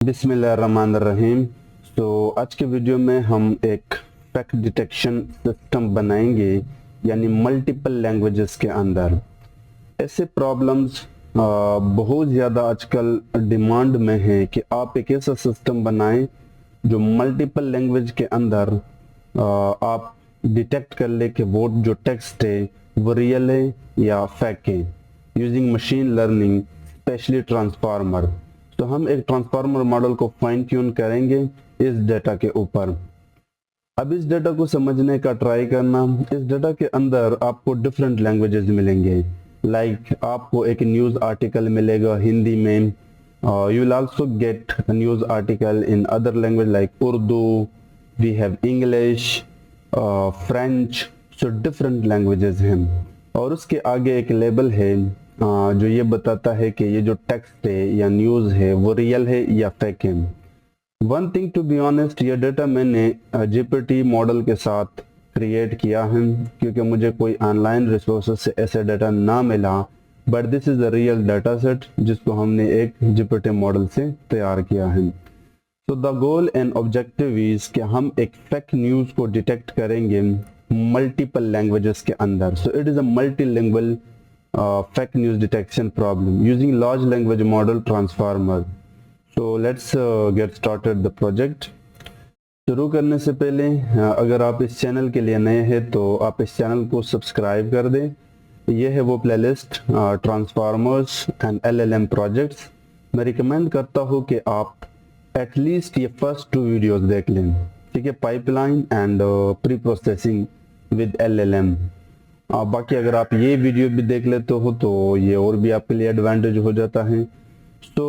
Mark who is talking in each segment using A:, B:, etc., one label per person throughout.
A: बिस्मिल्लाहिर्रहमानिर्रहीम। आज के वीडियो में हम एक फैक्ट डिटेक्शन सिस्टम बनाएंगे, यानी मल्टीपल लैंग्वेजेस के अंदर। ऐसे प्रॉब्लम्स बहुत ज़्यादा आजकल डिमांड में है कि आप एक ऐसा सिस्टम बनाएं जो मल्टीपल लैंग्वेज के अंदर आप डिटेक्ट कर ले कि वो जो टेक्स्ट है वो रियल है या फेक है, using machine learning specially transformer. तो हम एक ट्रांसफार्मर मॉडल को फाइन ट्यून करेंगे इस डेटा के ऊपर। अब इस डेटा को समझने का ट्राई करना। इस डेटा के अंदर आपको डिफरेंट लैंग्वेजेस मिलेंगे। लाइक आपको एक न्यूज़ आर्टिकल मिलेगा हिंदी में, you will also get news article in other language like Urdu, we have English, French. So different languages हैं। और उसके आगे एक लेबल है जो ये बताता है कि ये जो टेक्स्ट है या न्यूज़ है वो रियल है या फेक है। One thing to be honest, ये डेटा मैंने जीपीटी मॉडल के साथ क्रिएट किया है क्योंकि मुझे कोई ऑनलाइन रिसोर्सेज से ऐसा डेटा ना मिला, but this is the real data set जिसको हमने एक जीपीटी मॉडल से तैयार किया है। तो the goal and objective is कि हम एक फेक न्यूज़ को डिटेक्ट करेंगे मल्टीपल लैंग्वेजेस के अंदर। So it is a multilingual fake news detection problem using large language model transformer. So let's get started the project. शुरू करने से पहले अगर आप इस चैनल के लिए नए हैं तो आप इस चैनल को सब्सक्राइब कर दें। ये है वो playlist transformers and LLM projects. मैं रिकमेंड करता हूँ कि आप एटलीस्ट ये फर्स्ट 2 वीडियोस देख लें, ठीक है, pipeline and pre processing with LLM. बाकी अगर आप ये वीडियो भी देख लेते हो तो ये और भी आपके लिए एडवांटेज हो जाता है। तो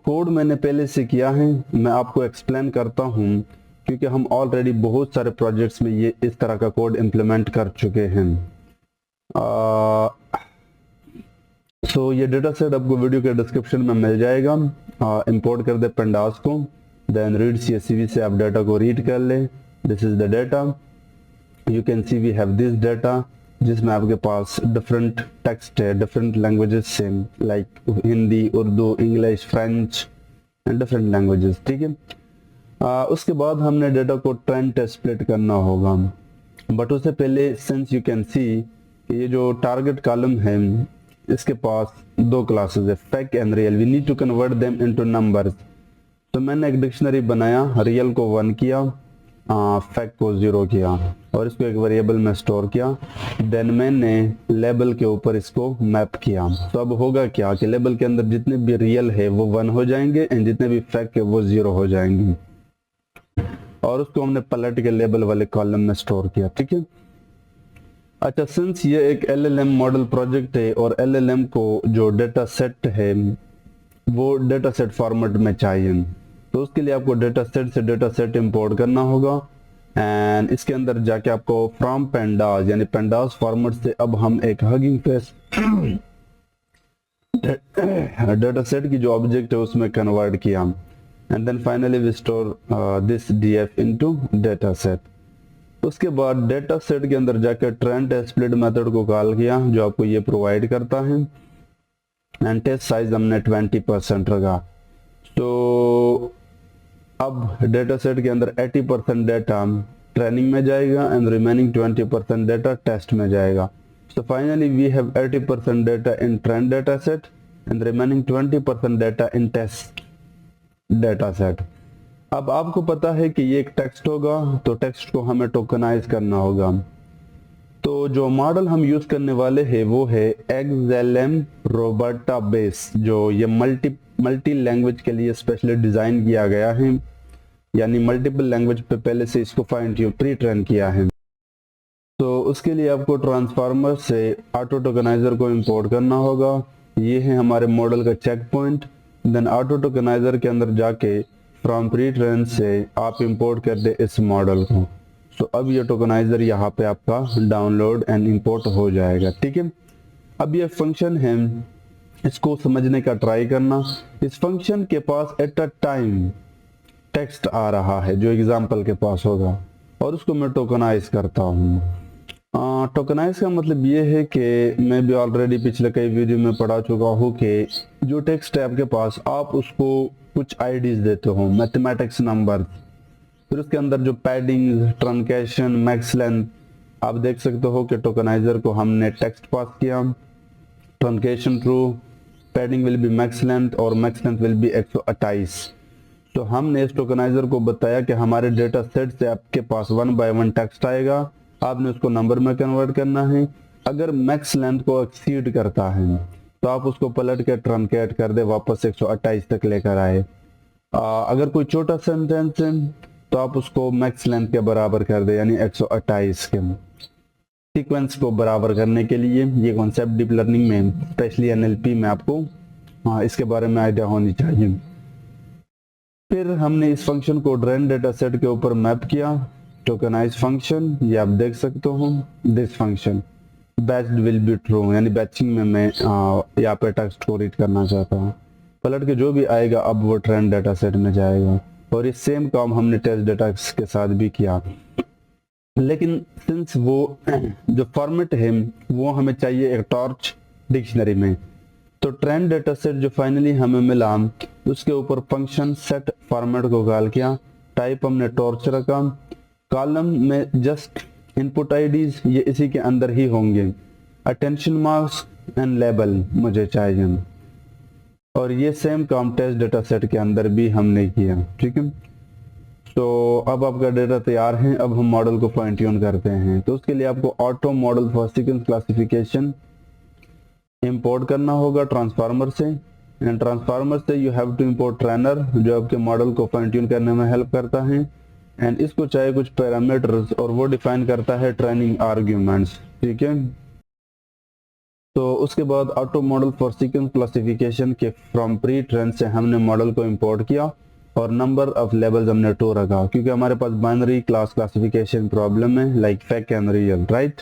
A: कोड मैंने पहले से किया है, मैं आपको एक्सप्लेन करता हूँ क्योंकि हम ऑलरेडी बहुत सारे प्रोजेक्ट्स में ये इस तरह का कोड इम्प्लीमेंट कर चुके हैं। सो ये डेटा सेट आपको वीडियो के डिस्क्रिप्शन में मिल जाएगा। इंपोर्ट कर दे पेंडास को, देन रीड CSV से आप डाटा को रीड कर ले। This is the data, you can see we have this data जिसमें आपके पास डिफरेंट टेक्स्ट है डिफरेंट लैंग्वेजेस से, like Hindi, Urdu, English, French and different languages, ठीक है। उसके बाद हमने डेटा को ट्रेंड टेस्ट स्प्लिट करना होगा, बट उससे पहले सिंस यू कैन सी ये जो टारगेट कॉलम है इसके पास 2 क्लासेस है, fake and real. We need to convert them into numbers. तो मैंने एक डिक्शनरी बनाया, रियल को 1 किया, फेक को 0 किया और इसको एक वेरिएबल में स्टोर किया। देन मैंने लेबल के ऊपर इसको मैप किया। तो अब होगा क्या कि लेबल के अंदर जितने भी रियल है वो 1 हो जाएंगे एंड जितने भी फेक है वो 0 हो जाएंगे, और उसको हमने पलट के लेबल वाले कॉलम में स्टोर किया, ठीक है। अच्छा, सिंस ये एक एलएलएम मॉडल प्रोजेक्ट है और एलएलएम को जो डेटा सेट है वो डेटा सेट फॉर्मेट में चाहिए, तो उसके लिए आपको डेटा सेट से डेटा सेट इंपोर्ट करना होगा एंड इसके अंदर जाके आपको फ्रॉम पेंडास यानी पेंडास फॉर्मेट से अब हम एक हगिंग फेस डेटा सेट की जो ऑब्जेक्ट है उसमें कन्वर्ट किया and then finally we store this DF into data set. उसके बाद डेटा सेट के अंदर जाकर ट्रेंड टेस्ट स्प्लिट मेथड को कॉल किया जो आपको ये प्रोवाइड करता है एंड टेस्ट साइज हमने 20% रखा। तो अब डेटा सेट के अंदर 80% डेटा ट्रेनिंग में जाएगा एंड रिमेनिंग 20% डेटा टेस्ट में जाएगा। So finally we have 80% data in train data set and remaining 20% data in test data set. अब आपको पता है कि ये एक टेक्स्ट होगा, तो टेक्स्ट को हमें टोकनाइज करना होगा। तो जो मॉडल हम यूज करने वाले हैं वो है XLM रोबर्टा बेस, जो ये मल्टी लैंग्वेज के लिए स्पेशली डिजाइन किया गया है, यानी मल्टीपल लैंग्वेज पे पहले से इसको फाइन ट्यून प्री ट्रेन किया है। तो उसके लिए आपको ट्रांसफार्मर से ऑटो टोकनाइजर को इंपोर्ट करना होगा। ये है हमारे मॉडल का check point. Then auto tokeniser के अंदर जाके फ्रॉम प्री ट्रेन से आप इंपोर्ट कर दे इस मॉडल को। तो अब ये टोकनाइजर यहाँ पे आपका डाउनलोड एंड इंपोर्ट हो जाएगा, ठीक है। अब ये फंक्शन है, इसको समझने का ट्राई करना। इस फंक्शन के पास एट अ टाइम टेक्स्ट आ रहा है जो एग्जाम्पल के पास होगा और उसको मैं टोकनाइज करता हूँ। टोकनाइज का मतलब ये है कि मैं भी ऑलरेडी पिछले कई वीडियो में पढ़ा चुका हूँ कि जो टेक्स्ट है आपके पास, आप उसको कुछ आईडीज देते हो, मैथमेटिक्स नंबर, फिर उसके अंदर जो पैडिंग, ट्रंकेशन, मैक्स लेंथ, आप देख सकते हो कि टोकनाइजर को हमने टेक्स्ट पास किया, truncation true, padding will be max length और मैक्स लेंथ विल बी 128। तो हमने इस टोकनाइजर को बताया कि हमारे डेटा सेट से आपके पास 1 बाय 1 टेक्स्ट आएगा, आपने उसको नंबर में कन्वर्ट करना है। अगर मैक्स लेंथ को एक्सीड करता है तो आप उसको पलट के ट्रंकेट कर दे, वापस 128 तक लेकर आए। अगर कोई छोटा सेंटेंस है तो आप उसको मैक्स लेंथ के बराबर कर दे, यानी 128 के। सीक्वेंस को बराबर करने के लिए ये कॉन्सेप्ट डीप लर्निंग में, स्पेशली एनएलपी में, आपको इसके बारे में आइडिया होनी चाहिए। फिर हमने इस फंक्शन को ड्रेन डेटा सेट के ऊपर मैप किया, टोकनाइज फंक्शन, ये आप देख सकते हो। This function batched will be true, यानी बैचिंग में मैं यहाँ पे टेक्स्ट को रीड करना चाहता हूँ, पलट के जो भी आएगा अब वो ट्रेंड डेटा सेट में जाएगा। और ये सेम काम हमने टेस्ट डेटा के साथ भी किया, लेकिन सिंस वो जो फॉर्मेट है वो हमें चाहिए एक टॉर्च डिक्शनरी में, तो ट्रेंड डेटा सेट जो फाइनली हमें मिला उसके ऊपर फंक्शन सेट फॉर्मेट को कॉल किया, टाइप हमने टॉर्च रखा, कॉलम में जस्ट इनपुट आईडीज ये इसी के अंदर ही होंगे, अटेंशन मार्क्स एंड लेबल मुझे चाहिए, और ये सेम काम टेस्ट डेटा सेट के अंदर भी हमने किया। ठीक है, तो अब आपका डेटा तैयार है। अब हम मॉडल को फाइन ट्यून करते हैं। तो उसके लिए आपको auto model for sequence classification import करना होगा ट्रांसफार्मर से, एंड ट्रांसफार्मर से you have to import trainer जो आपके मॉडल को फाइन ट्यून करने में हेल्प करता है, एंड इसको चाहिए कुछ पैरामीटर्स और वो डिफाइन करता है ट्रेनिंग आर्ग्यूमेंट्स। ठीक है, तो उसके बाद auto model for sequence classification के फ्रॉम प्री ट्रेन से हमने मॉडल को इंपोर्ट किया और नंबर ऑफ लेवल्स हमने 2 रखा, क्योंकि हमारे पास बाइनरी क्लास क्लासिफिकेशन प्रॉब्लम है, like fake and real, right.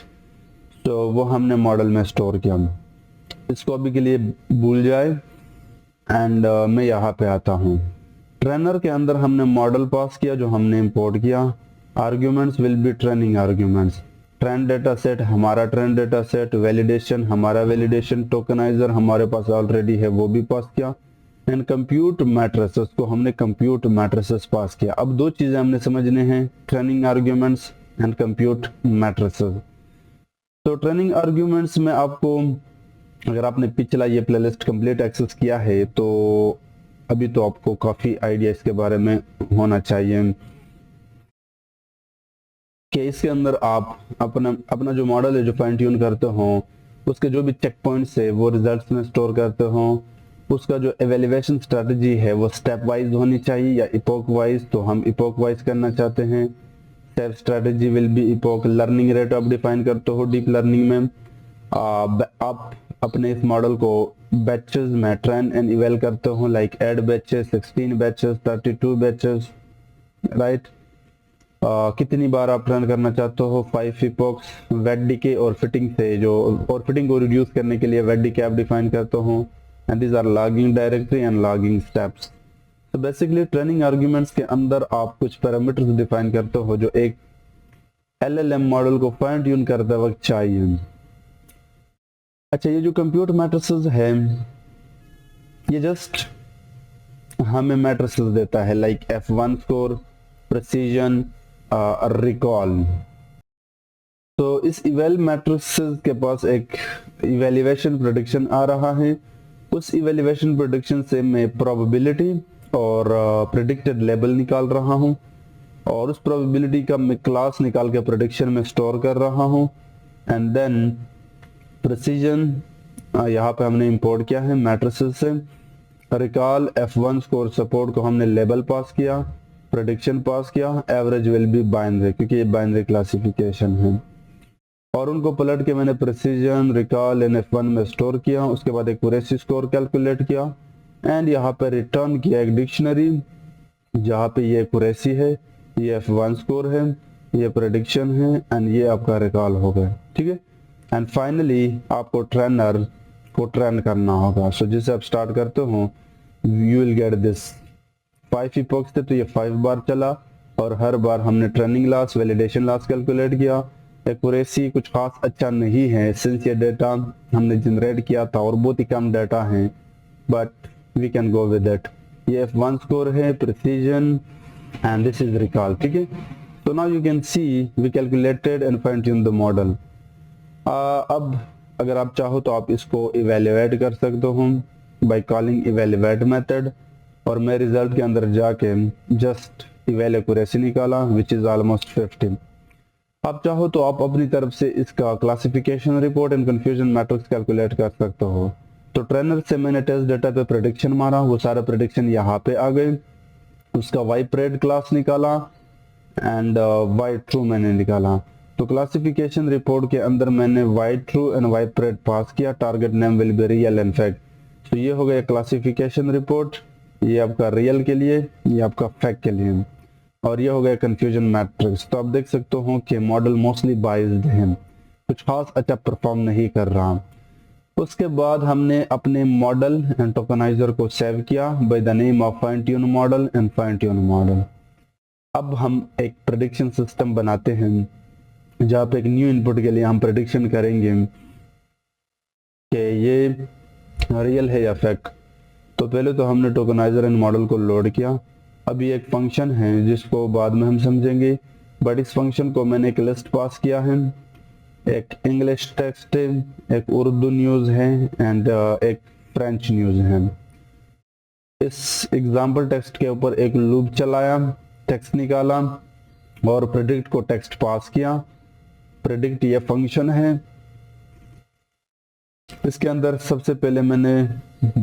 A: तो वो हमने मॉडल में स्टोर किया। इसको अभी के लिए भूल जाए, एंड मैं यहाँ पे आता हूँ। ट्रेनर के अंदर हमने मॉडल पास किया जो हमने इंपोर्ट किया, arguments will be training arguments, trend data set हमारा ट्रेंड डेटा सेट, वैलिडेशन हमारा वैलिडेशन, टोकनाइजर हमारे पास ऑलरेडी है वो भी पास किया, एंड कंप्यूट मैट्रिसेस को हमने कंप्यूट मैट्रिसेस पास किया। अब 2 चीजें हमने समझने हैं, training arguments and compute matrices. तो ट्रेनिंग आर्ग्यूमेंट्स में आपको, अगर आपने पिछला ये प्लेलिस्ट कंप्लीट एक्सेस किया है तो अभी तो आपको काफी आइडिया इसके बारे में होना चाहिए कि इसके अंदर आप अपना जो मॉडल है जो फाइन ट्यून करते हो उसके जो भी चेक पॉइंट्स है वो रिजल्ट्स में स्टोर करते हो, उसका जो एवेल्युएशन स्ट्रेटजी है वो स्टेप वाइज होनी चाहिए या इपोक वाइज, तो हम इपोक वाइज करना चाहते हैं। Step strategy will be epoch, learning rate आप डिफाइन करते हो डीप लर्निंग में, आप अपने इस मॉडल को बैचेस में ट्रेन एंड इवेल करते हो, like add batches, 16 batches, 32 batches, right. कितनी बार आप ट्रेन करना चाहते हो, 5 इपोक्स, वेट डीके और फिटिंग से जो, और फिटिंग को रिड्यूस करने के लिए वेट डीके आप डिफाइन करते हो, and these are logging directory and logging steps. तो बेसिकली ट्रेनिंग आर्ग्यूमेंट्स के अंदर आप कुछ पैरामीटर्स डिफाइन करते हो जो एक एलएलएम मॉडल को फाइन ट्यून करते वक्त चाहिए। अच्छा, ये जो कंप्यूट मैट्रिसेस है ये जस्ट हमें मैट्रिसेस देता है, like F1 score, precision, recall. तो इस इवेल मैट्रिसेस के पास एक इवेल्युएशन प्रेडिक्शन आ रहा है, उस इवेल्युएशन प्रेडिक्शन से मैं प्रोबेबिलिटी और प्रेडिक्टेड लेबल निकाल रहा हूं, और उस प्रोबेबिलिटी का मैं क्लास निकाल के प्रेडिक्शन में स्टोर कर रहा हूं, एंड देन प्रिसीजन यहाँ पे हमने इंपोर्ट किया है मैट्रिसेस से, रिकॉल F1 स्कोर सपोर्ट को हमने लेबल पास किया, प्रेडिक्शन पास किया, एवरेज विल बी बाइनरी क्योंकि ये बाइनरी क्लासिफिकेशन है, और उनको पलट के मैंने प्रिसीजन, रिकॉल एंड F1 में स्टोर किया। उसके बाद एक्यूरेसी स्कोर कैलकुलेट किया, एंड यहाँ पे रिटर्न किया एक डिक्शनरी जहाँ पे ये एक्यूरेसी है, ये F1 स्कोर है, ये प्रेडिक्शन है, एंड ये आपका रिकॉल हो गया। ठीक है, एंड फाइनली आपको ट्रेनर को ट्रेन करना होगा। सो जिसे आप स्टार्ट करते हो यू विल गेट दिस 5 इपोक्स थे तो ये 5 बार चला, और हर बार हमने training loss, validation loss calculate किया, एक्यूरेसी कुछ खास अच्छा नहीं है, सिंस ये डेटा हमने जनरेट किया था और बहुत ही कम डाटा है, but we can go with it. ये F1 स्कोर है, precision and this is recall, ठीक है। So now you can see we calculated and fine tune the model। अब अगर आप चाहो तो आप इसको इवेल्युएट कर सकते हो by calling evaluate method, और मैं रिजल्ट के अंदर जाके जस्ट इवेल एक्यूरेसी निकाला which is almost 50। आप चाहो तो आप अपनी तरफ से इसका classification report and confusion matrix calculate कर सकते हो। तो ट्रेनर से मैंने टेस्ट डेटा पे प्रेडिक्शन मारा, वो सारे प्रेडिक्शन यहाँ पे आ गए, उसका वाई प्रेड क्लास निकाला एंड वाई ट्रू मैंने निकाला। तो क्लासिफिकेशन रिपोर्ट के अंदर मैंने Y true and Y pred pass किया, target name will be real and fact. तो ये हो गया क्लासिफिकेशन रिपोर्ट, ये आपका रियल के लिए, ये आपका फैक्ट के लिए, और ये हो गया कंफ्यूजन मैट्रिक्स। तो आप देख सकते हो कि मॉडल मोस्टली बाइज्ड है, कुछ खास अच्छा परफॉर्म नहीं कर रहा। उसके बाद हमने अपने मॉडल एंड टोकनाइजर को सेव किया by the name of fine tune model and fine tune model. अब हम एक प्रेडिक्शन सिस्टम बनाते हैं जहाँ पे एक न्यू इनपुट के लिए हम प्रेडिक्शन करेंगे कि ये रियल है या फेक। तो पहले तो हमने टोकनाइजर एंड मॉडल को लोड किया। अभी एक फंक्शन है जिसको बाद में हम समझेंगे, बट इस फंक्शन को मैंने एक लिस्ट पास किया है, एक इंग्लिश टेक्स्ट है, एक उर्दू न्यूज़ है एंड एक फ्रेंच न्यूज़ है। इस एग्जाम्पल टेक्स्ट के ऊपर एक लूप चलाया, टेक्स्ट निकाला और प्रेडिक्ट को टेक्स्ट पास किया। प्रेडिक्ट ये फंक्शन है, इसके अंदर सबसे पहले मैंने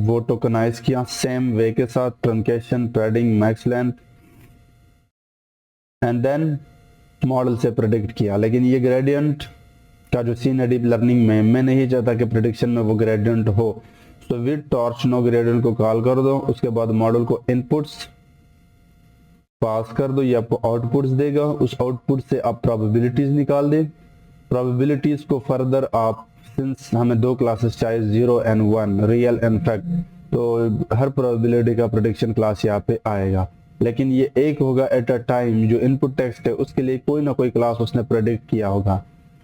A: वो टोकनाइज किया सेम वे के साथ, truncation, padding, max length, and then model से प्रेडिक्ट किया। लेकिन ये ग्रेडियंट का जो सीन है डीप लर्निंग में, मैं नहीं चाहता कि प्रेडिक्शन में वो ग्रेडियंट हो। तो विद टॉर्च नो ग्रेडियंट को कॉल कर दो, उसके बाद मॉडल को इनपुट्स पास कर दो, ये आपको आउटपुट्स देगा। उस आउटपुट से आप प्रोबेबिलिटीज निकाल दे। प्रोबेबिलिटीज को फर्दर आप, सिंस हमें दो क्लासेस चाहिए 0 एंड 1, रियल एंड फैक्ट, तो हर प्रोबेबिलिटी का प्रेडिक्शन क्लास यहाँ पे आएगा। लेकिन ये एक होगा एट अ टाइम, जो इनपुट टेक्स्ट है उसके लिए कोई ना कोई क्लास उसने प्रेडिक्ट किया होगा।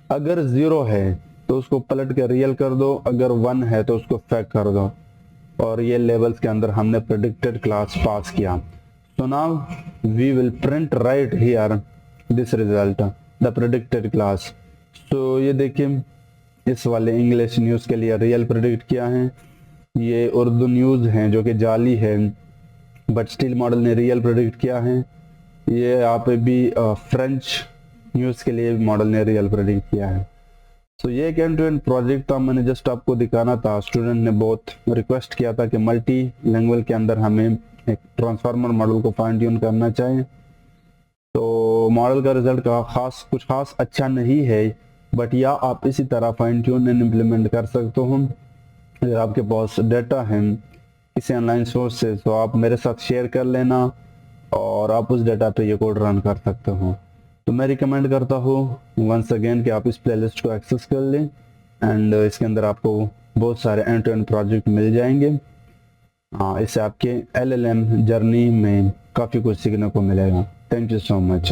A: अगर 0 है तो उसको पलट के रियल कर दो, अगर 1 है तो उसको फैक्ट कर दो, और ये लेवल्स के अंदर हमने प्रेडिक्टेड क्लास पास किया। So now we will print right here this result, the predicted class। So ये देखिए, इस वाले इंग्लिश न्यूज़ के लिए रियल प्रेडिक्ट किया है, ये उर्दू न्यूज़ है जो कि जाली है बट स्टिल मॉडल ने रियल प्रेडिक्ट किया है। ये यहाँ पे भी फ्रेंच न्यूज़ के लिए मॉडल ने रियल प्रेडिक्ट किया है। तो ये एक एंड टू एंड प्रोजेक्ट था, मैंने जस्ट आपको दिखाना था। स्टूडेंट ने बहुत रिक्वेस्ट किया था कि मल्टी लैंग्वेज के अंदर हमें एक ट्रांसफार्मर मॉडल को फाइन ट्यून करना चाहिए। तो मॉडल का रिजल्ट का कुछ खास अच्छा नहीं है, बट या आप इसी तरह फाइन ट्यून एंड इम्प्लीमेंट कर सकते हो। अगर आपके पास डेटा है किसी ऑनलाइन सोर्स से तो आप मेरे साथ शेयर कर लेना और आप उस डेटा पे ये कोड रन कर सकते हो। तो मैं रिकमेंड करता हूँ वंस अगेन कि आप इस प्लेलिस्ट को एक्सेस कर लें, एंड इसके अंदर आपको बहुत सारे एंड टू एंड प्रोजेक्ट मिल जाएंगे। इससे आपके LLM जर्नी में काफ़ी कुछ सीखने को मिलेगा। Thank you so much.